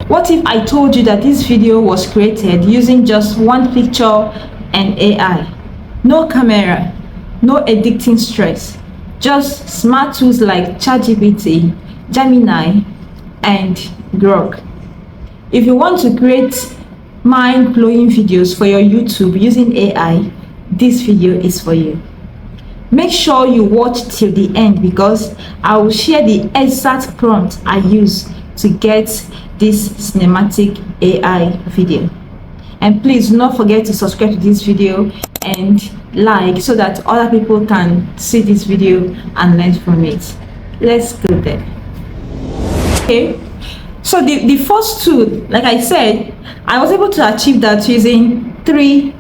What if I told you that this video was created using just one picture and AI? No camera, no editing stress, just smart tools like Chatgpt, Gemini, and Grok. If you want to create mind-blowing videos for your YouTube using AI, this video is for you. Make sure you watch till the end because I will share the exact prompt I use to get this cinematic AI video. And please do not forget to subscribe to this video and like so that other people can see this video and learn from it. Let's go there. Okay, so the first two, like I said, I was able to achieve that using three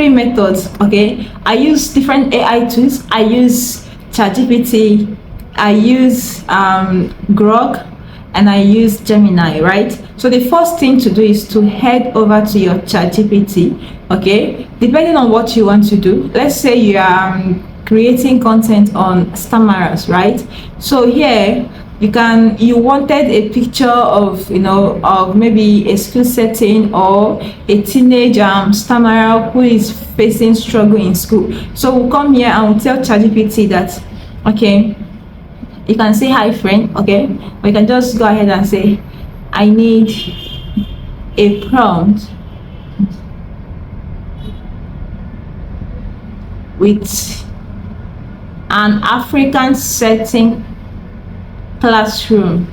methods. Okay, I use different AI tools. I use Chatgpt, I use Grok, and I use Gemini, right? So the first thing to do is to head over to your Chatgpt. Okay, depending on what you want to do. Let's say you are creating content on stammerers, right? So here you wanted a picture of of maybe a school setting or a teenage stammerer who is facing struggle in school. So we'll come here and we'll tell Chatgpt that, okay, you can say hi friend, okay, or you can just go ahead and say, I need a prompt with an African setting classroom,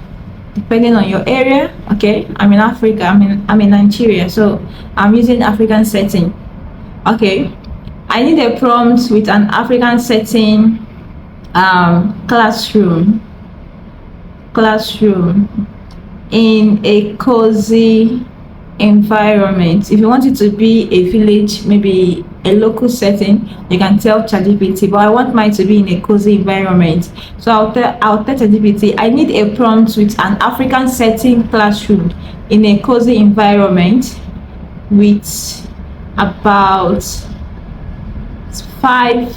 depending on your area. Okay, I'm in Africa, I'm in Nigeria, so I'm using African setting. Okay, I need a prompt with an African setting classroom in a cozy environment. If you want it to be a village, maybe a local setting, you can tell Chatgpt, but I want mine to be in a cozy environment. So I'll tell Chatgpt, I need a prompt with an African setting classroom in a cozy environment with about 5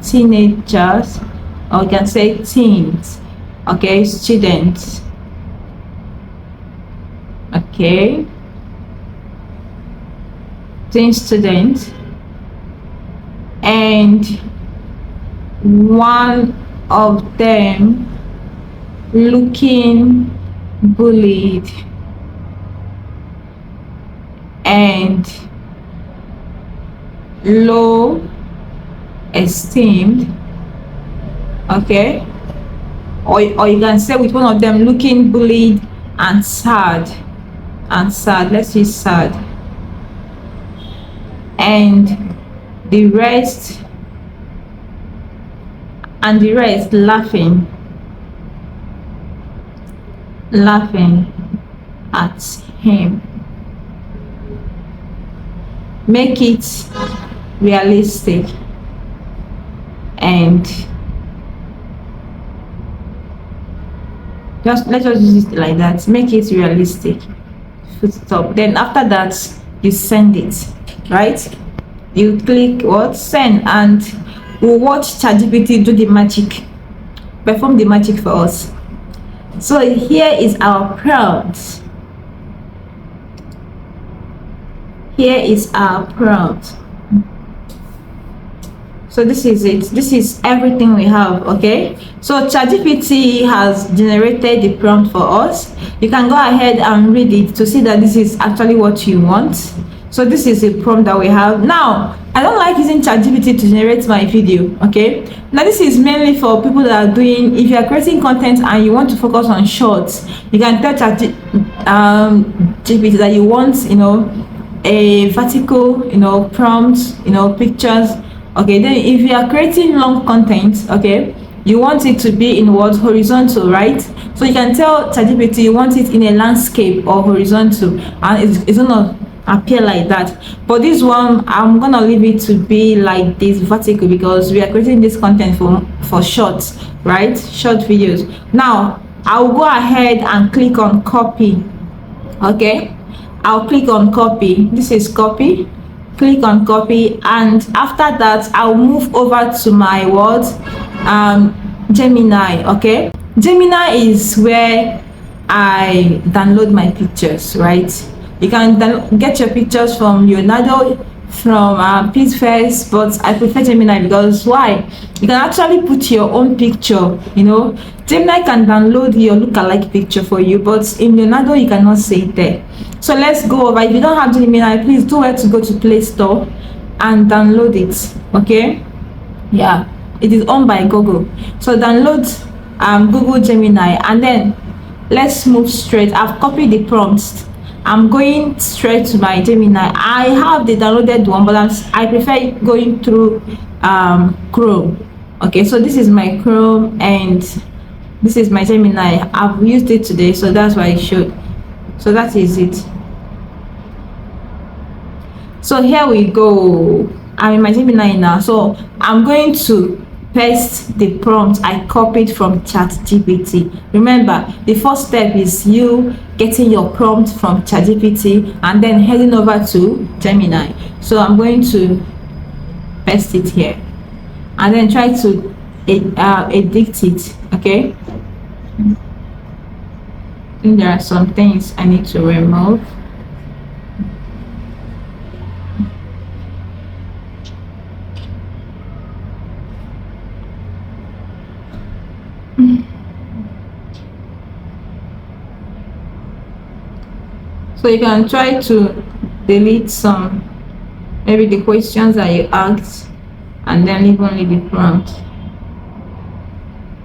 teenagers, or you can say teens, okay, students. Okay, teen students, and one of them looking bullied and low esteemed. Okay, or you can say with one of them looking bullied and sad. Let's use sad, and the rest laughing at him. Make it realistic and let's just use it like that. Make it realistic. Stop. Then after that, you send it, right? You click what? Send, and we'll watch Chatgpt do the magic, perform the magic for us. So here is our prompt. Here is our prompt. So this is it. This is everything we have. Okay, so Chatgpt has generated the prompt for us. You can go ahead and read it to see that this is actually what you want. So this is a prompt that we have. Now I don't like using Chatgpt to generate my video. Okay, now this is mainly for people that are doing, if you are creating content and you want to focus on shorts, you can tell Chatgpt that you want a vertical prompt, pictures. Okay, then if you are creating long content, okay, you want it to be in what? Horizontal, right? So you can tell Chatgpt you want it in a landscape or horizontal, and it's gonna appear like that. But this one, I'm gonna leave it to be like this, vertical, because we are creating this content for shorts, right? Short videos. Now I'll go ahead and click on copy. Okay, I'll click on copy. This is copy. Click on copy, and after that I'll move over to my Gemini. Okay, Gemini is where I download my pictures, right? You can get your pictures from Leonardo, from Pinterest, but I prefer Gemini because why? You can actually put your own picture, you know. Gemini can download your lookalike picture for you, but in Leonardo you cannot see it there. So let's go over. If you don't have Gemini, please do well to go to Play Store and download it. Okay, yeah, it is owned by Google. So download Google Gemini, and then let's move straight. I've copied the prompts. I'm going straight to my Gemini. I have the downloaded one, but I prefer going through Chrome. Okay, so this is my Chrome and this is my Gemini. I've used it today, so that's why I showed. So that is it. So here we go. I'm in my Gemini now. So I'm going to paste the prompt I copied from Chatgpt. Remember, the first step is you getting your prompt from Chatgpt and then heading over to Gemini. So I'm going to paste it here and then try to edit it. Okay, I think there are some things I need to remove. So you can try to delete some, maybe the questions that you asked, and then leave only the prompt.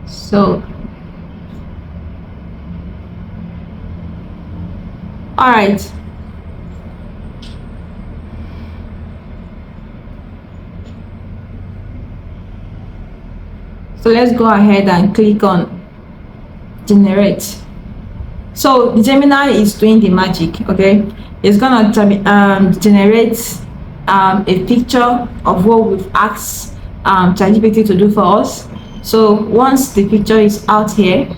So all right, so let's go ahead and click on generate. So the Gemini is doing the magic. Okay, it's gonna generate a picture of what we've asked ChatGPT to do for us. So once the picture is out here,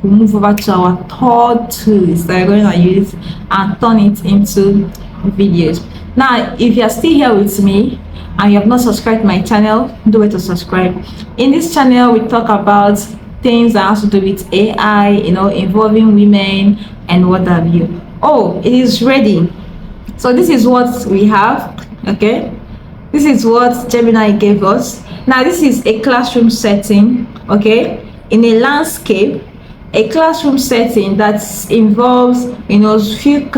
we move over to our third tools that we're going to use and turn it into videos. Now, if you're still here with me and you have not subscribed to my channel, do it to subscribe. In this channel, we talk about things that has to do with AI, you know, involving women and what have you. Oh, it is ready. So this is what we have. Okay, this is what Gemini gave us. Now this is a classroom setting. Okay, in a landscape, a classroom setting that involves, you know, few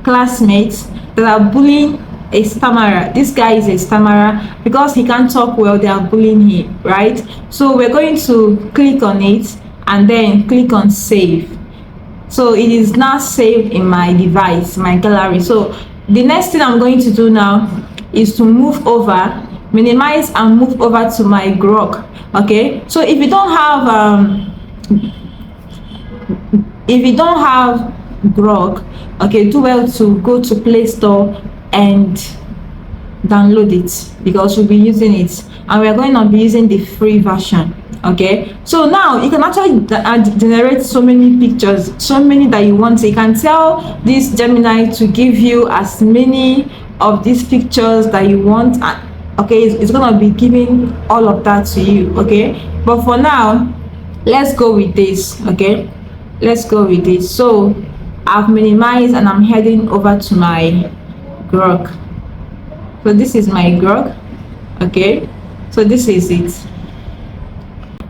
classmates that are bullying a stammerer. This guy is a stammerer because he can't talk well. They are bullying him, right? So we're going to click on it and then click on save. So it is now saved in my device, my gallery. So the next thing I'm going to do now is to move over, minimize and move over to my Grok. Okay, so if you don't have Grok, okay, do well to go to Play Store and download it because we'll be using it and we're going to be using the free version. Okay, so now you can actually generate so many pictures, so many that you want. So you can tell this Gemini to give you as many of these pictures that you want. Okay, it's gonna be giving all of that to you. Okay, but for now, let's go with this. Okay, let's go with this. So I've minimized and I'm heading over to my Grok. So this is my Grok. Okay, so this is it.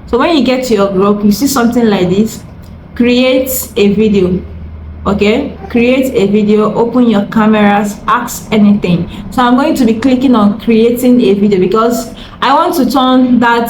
So when you get to your Grok, you see something like this. Create a video. Okay, create a video, open your cameras, ask anything. So I'm going to be clicking on creating a video because I want to turn that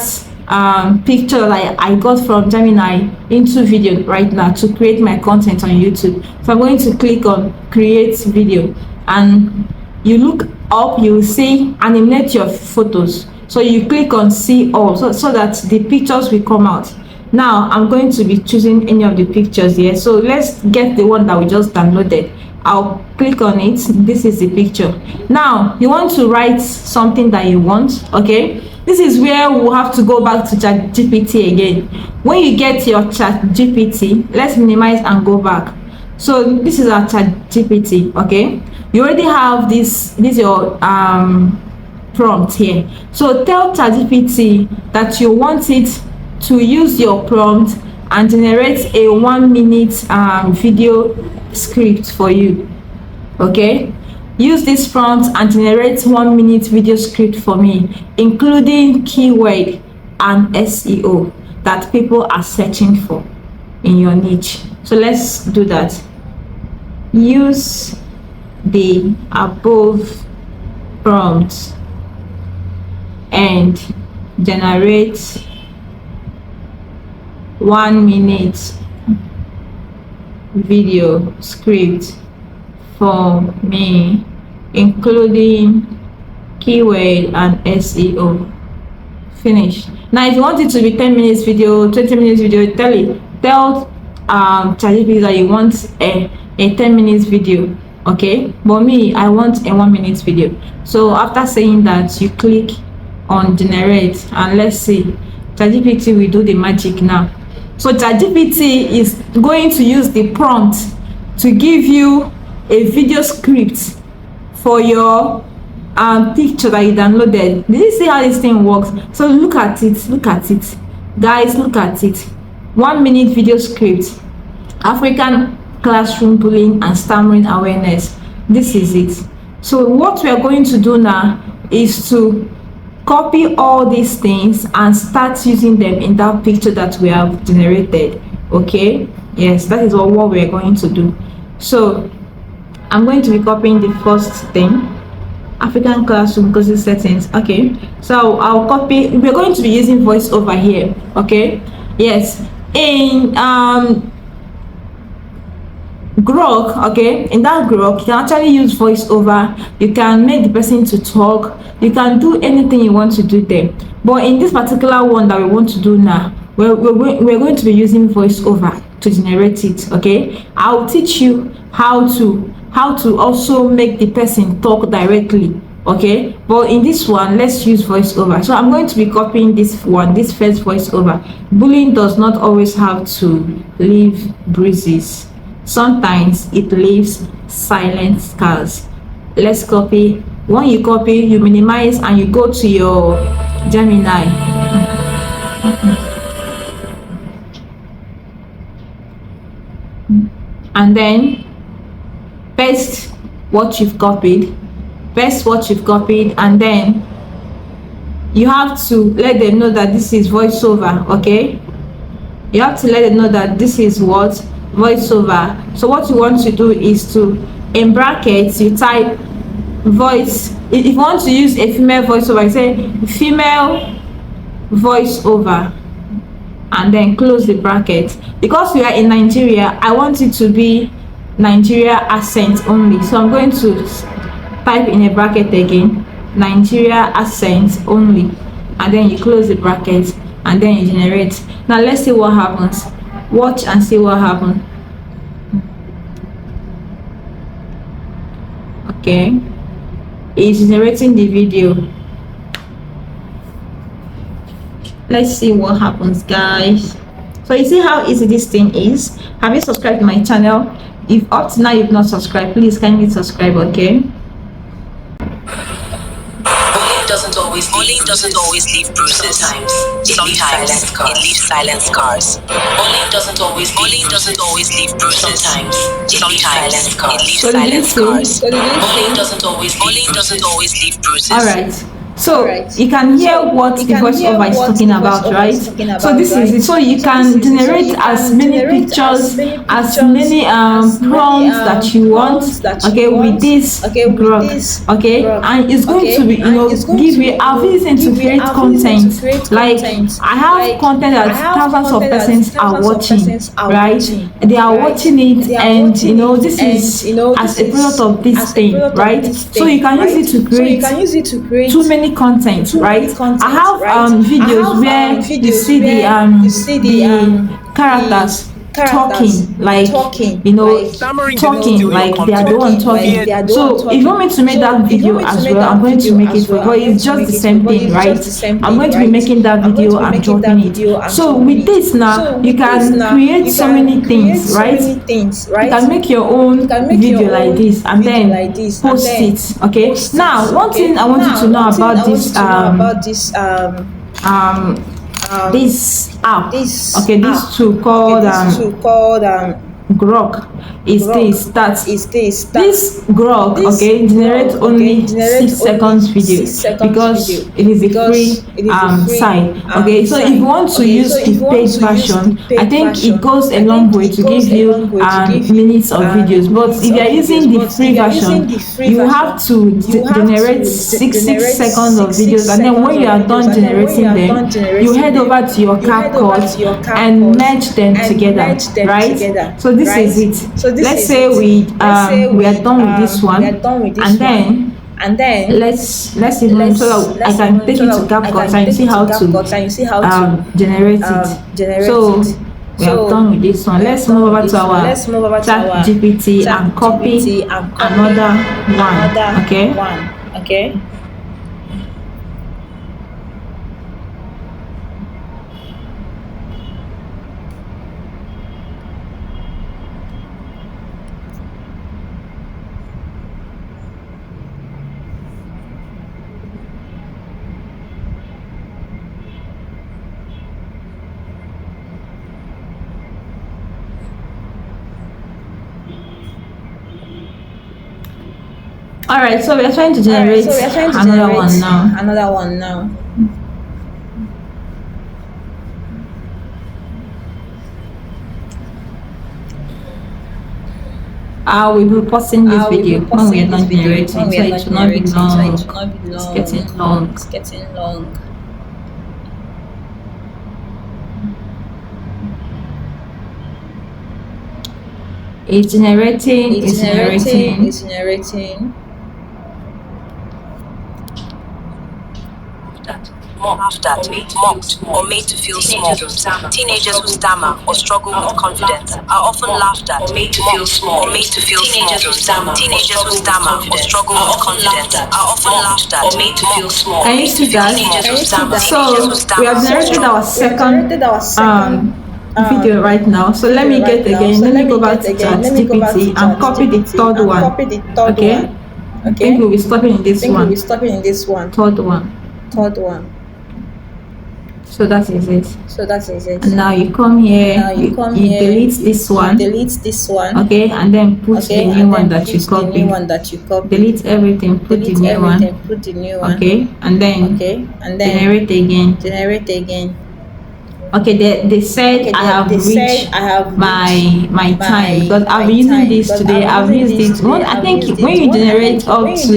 picture that I got from Gemini into video right now to create my content on YouTube. So I'm going to click on create video and you look up, you will see animate your photos. So you click on see all so that the pictures will come out. Now I'm going to be choosing any of the pictures here. So let's get the one that we just downloaded. I'll click on it. This is the picture. Now you want to write something that you want. Okay, this is where we'll have to go back to ChatGPT again. When you get your ChatGPT, let's minimize and go back. So this is our ChatGPT. Okay, you already have this your prompt here. So tell ChatGPT that you want it to use your prompt and generate a 1-minute video script for you. Okay, use this prompt and generate 1-minute video script for me, including keyword and SEO that people are searching for in your niche. So let's do that. Use the above prompt and generate 1-minute video script for me, including keyword and SEO. Finish. Now if you want it to be 10 minutes video, 20 minutes video, tell ChatGPT that you want a 10 minutes video. Okay, but me, I want a 1-minute video. So after saying that, you click on generate, and let's see, ChatGPT will do the magic now. So ChatGPT is going to use the prompt to give you a video script for your picture that you downloaded. Did you see how this thing works? So look at it, guys, look at it. 1-minute video script, African classroom bullying and stammering awareness. This is it. So what we are going to do now is to copy all these things and start using them in that picture that we have generated. Okay, yes, that is what we are going to do. So I'm going to be copying the first thing, African classroom because it's settings. Okay, so I'll copy. We're going to be using voiceover here. Okay, yes, in Grok. Okay, in that Grok you can actually use voiceover. You can make the person to talk, you can do anything you want to do there. But in this particular one that we want to do now, we're going to be using voiceover to generate it. Okay, I'll teach you how to also make the person talk directly. Okay, but in this one let's use voiceover. So I'm going to be copying this one, this first voiceover. Bullying does not always have to leave bruises. Sometimes it leaves silent scars. Let's copy. When you copy, you minimize and you go to your Gemini. And then paste what you've copied. And then you have to let them know that this is voiceover. Okay, you have to let them know that this is what voiceover. So what you want to do is to, in brackets, you type voice. If you want to use a female voiceover, you say female voiceover and then close the bracket. Because we are in Nigeria, I want it to be Nigeria accent only, so I'm going to type in a bracket again, Nigeria accent only, and then you close the bracket and then you generate. Now let's see what happens. Watch and see what happens. Okay, it's generating the video. Let's see what happens, guys. So you see how easy this thing is. Have you subscribed to my channel? If up to now you've not subscribed, please kindly subscribe. Okay, Bullying doesn't always leave bruises. Sometimes it leaves silent scars. Bullying doesn't always leave bruises. Sometimes it leaves silent scars. Bullying doesn't always leave bruises. all right. So you can hear what the voiceover is talking about, right? So this is it. So you can generate as many pictures, as many prompts that you want. Okay, with this Grok. Okay, and it's going to be, give you. I've been to create content. Like I have content that thousands of persons are watching, right? They are watching it, and this is as a product of this thing, right? So you can use it to create too many content, right? I have videos where you see the characters talking like talking like they are the one talking. So if you want me to make that video as well, I'm going to make it for you. But it's just the same thing, right? I'm going to be making that video and dropping it. So with this now, you can create so many things, right? You can make your own video like this and then post it. Okay, now one thing I want you to know about this this app, this okay, this tool called Grok is this Grok, okay, generates only 6 seconds video because it is a free site. Okay, so if you want to use the paid version, I think it goes a long way to give you minutes of videos. But if you are using the free version, you have to generate 6 seconds of videos, and then when you are done generating them, you head over to your CapCut and merge them together, right? So this is it. Let's say we are done with this one, and then let's even, so that I can take it to CapCut and see how to generate it. So we are done with this one. Let's move over to our Chatgpt and copy another one. Okay. All right, so we are trying to generate another one now. I will be posting this video when we are done generating, so it should not be long. It's getting long. It's generating. Laughed at, mocked, or made to feel small. Teenagers who stammer or struggle with confidence are often laughed at, made to feel small, or made to feel small. Teenagers who stammer or struggle with confidence are often laughed at, made to feel small. Can you see that? So we have generated our second video right now. So let me get again. Let me go back to ChatGPT and copy the third one. Okay. I think we'll be stopping in this one. Third one. So that is it. And now you come here, you delete this one. Okay, and then put the new one that you copied. Delete everything, put the new one. Okay, and then generate again. Okay, they said I have reached my time because I've been using this today. I've used it. I think when you generate up to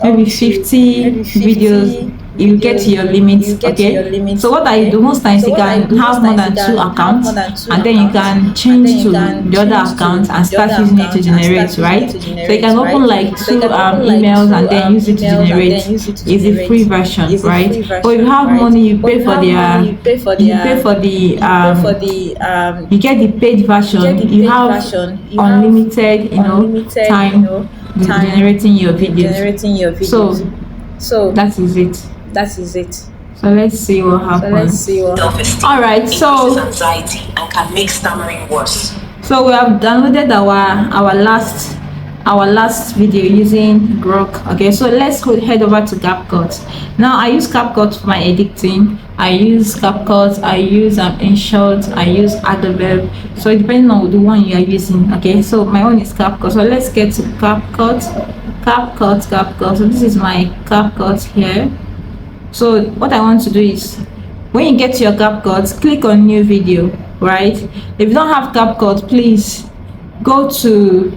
maybe 50 videos, you get to your limit. Okay, so what I do most times, you can have more than 2 accounts, and then you can change to the other account and start using it to generate, right? So you can open like 2 emails and then use it to generate. It's a free version, right? But if you have money, you pay for you get the paid version. You have unlimited, time generating your videos. So that is it. So let's see what happens. All right, so anxiety and can make stammering worse. So we have downloaded our last video using Grok. Okay, so let's head over to CapCut. Now I use CapCut for my editing. I use CapCut, I use InShot, I use Adobe. So depending on the one you are using. Okay, so my one is CapCut. So let's get to CapCut. So this is my CapCut here. So what I want to do is, when you get to your CapCut, click on new video, right? If you don't have CapCut, please go to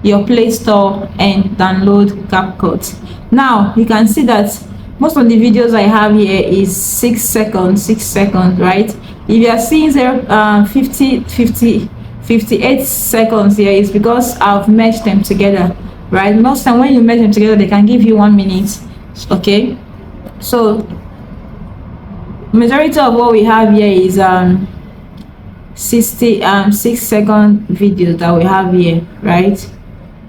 your Play Store and download CapCut. Now you can see that most of the videos I have here is 6 seconds, right? If you are seeing 58 seconds here, is because I've merged them together, right? Most time when you merge them together, they can give you 1 minute. Okay, so majority of what we have here is 6-second videos that we have here, right?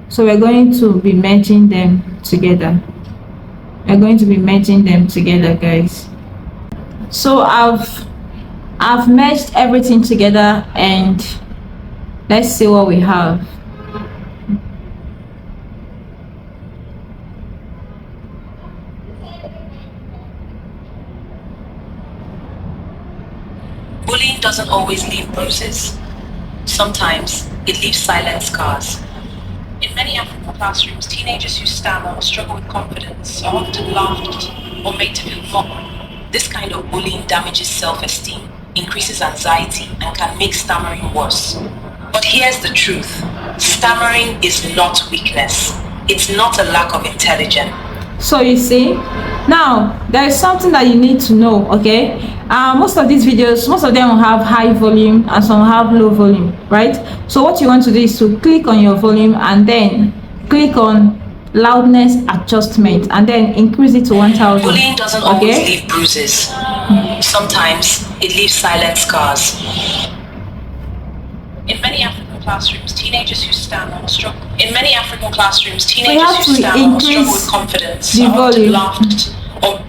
So we're going to be merging them together. Guys. So I've merged everything together, and let's see what we have. doesn't always leave bruises. Sometimes it leaves silent scars. In many African classrooms, teenagers who stammer or struggle with confidence are often laughed at or made to feel mocked. This kind of bullying damages self-esteem, increases anxiety, and can make stammering worse. But here's the truth. Stammering is not weakness. It's not a lack of intelligence. So you see, now there is something that you need to know, okay? Most of these videos, most of them will have high volume and some have low volume, right? So what you want to do is to click on your volume and then click on loudness adjustment and then increase it to 1000. Bullying doesn't always leave bruises. Sometimes it leaves silent scars. In many African classrooms, teenagers who stammer or struggle. In many African classrooms, teenagers who stammer or struggle with confidence the are often volume. laughed or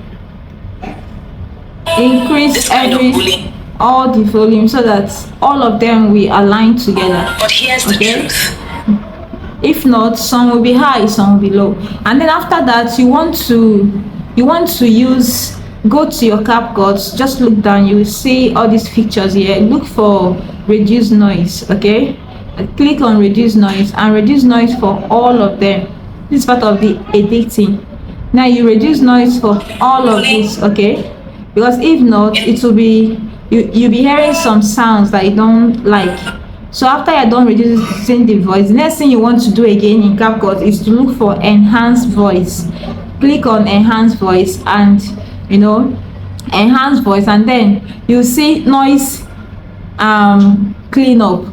increase all the volume so that all of them will align together. But here's the truth. If not, some will be high, some will be low. And then after that, you want to use, go to your CapCut, just look down, you will see all these pictures here. Look for reduce noise, okay? Click on reduce noise and reduce noise for all of them. This is part of the editing. Now you reduce noise for all of this, okay? Because if not, it will be you'll be hearing some sounds that you don't like. So after you're done reducing the voice, the next thing you want to do again in CapCut is to look for enhance voice. Click on enhance voice and enhance voice, and then you see noise clean up.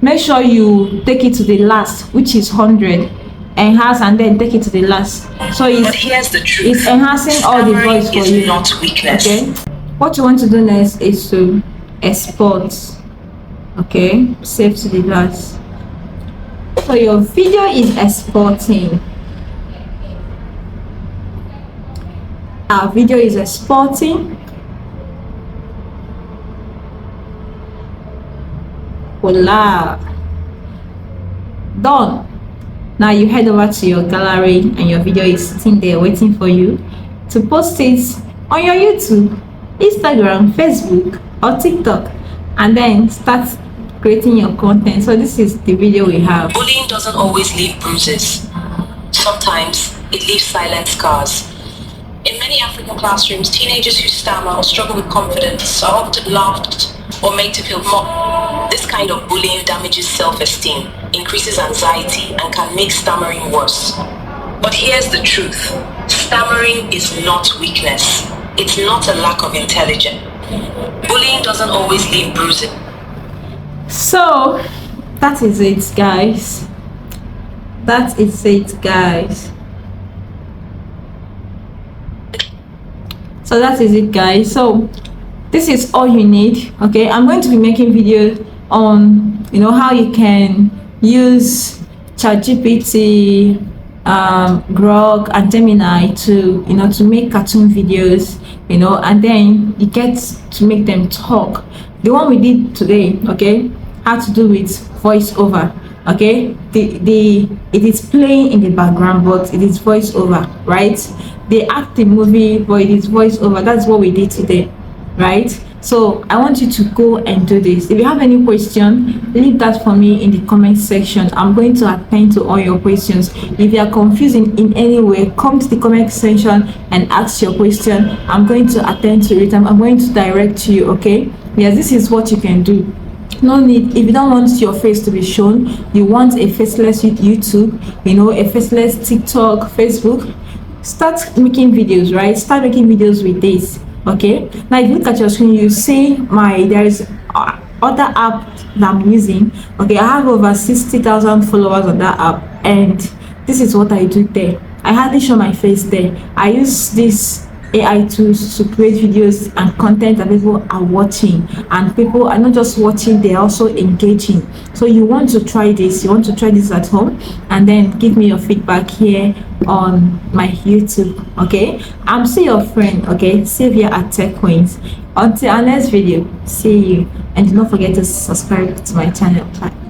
Make sure you take it to the last, which is 100. Enhance and then take it to the last. So but here's the truth. It's enhancing all the voice for you. Not weakness. Okay. What you want to do next is to export. Okay, save to the last. So your video is exporting. Our video is exporting. Voila. Done. Now you head over to your gallery and your video is sitting there waiting for you to post it on your YouTube, Instagram, Facebook, or TikTok, and then start creating your content. So this is the video we have. Bullying doesn't always leave bruises. Sometimes it leaves silent scars. In many African classrooms, teenagers who stammer or struggle with confidence are often laughed or made to feel mocked. This kind of bullying damages self-esteem, increases anxiety, and can make stammering worse. But here's the truth. Stammering is not weakness. It's not a lack of intelligence. Bullying doesn't always leave bruises. So that is it, guys. That is it, guys. So that is it, guys. So this is all you need. Okay, I'm going to be making videos on how you can use Chatgpt, Grok, and Gemini to make cartoon videos, and then you get to make them talk. The one we did today, okay, had to do with voiceover. Okay, it is playing in the background, but it is voiceover, right? They act the movie, but it is voiceover. That's what we did today, right? So I want you to go and do this. If you have any question, leave that for me in the comment section. I'm going to attend to all your questions. If you are confused in any way, come to the comment section and ask your question. I'm going to attend to it. I'm going to direct you, okay? Yes, this is what you can do. No need, if you don't want your face to be shown, you want a faceless YouTube, a faceless TikTok, Facebook, start making videos, right? Start making videos with this. Okay, now if you look at your screen, you see there is other app that I'm using. Okay, I have over 60,000 followers on that app, and this is what I do there. I hardly show my face there. I use this AI tools to create videos and content that people are watching, and people are not just watching, they're also engaging. So you want to try this, at home, and then give me your feedback here on my YouTube. Okay, I'm still your friend, okay, Sylvia at Tech Queens. Until our next video, see you, and do not forget to subscribe to my channel. Bye.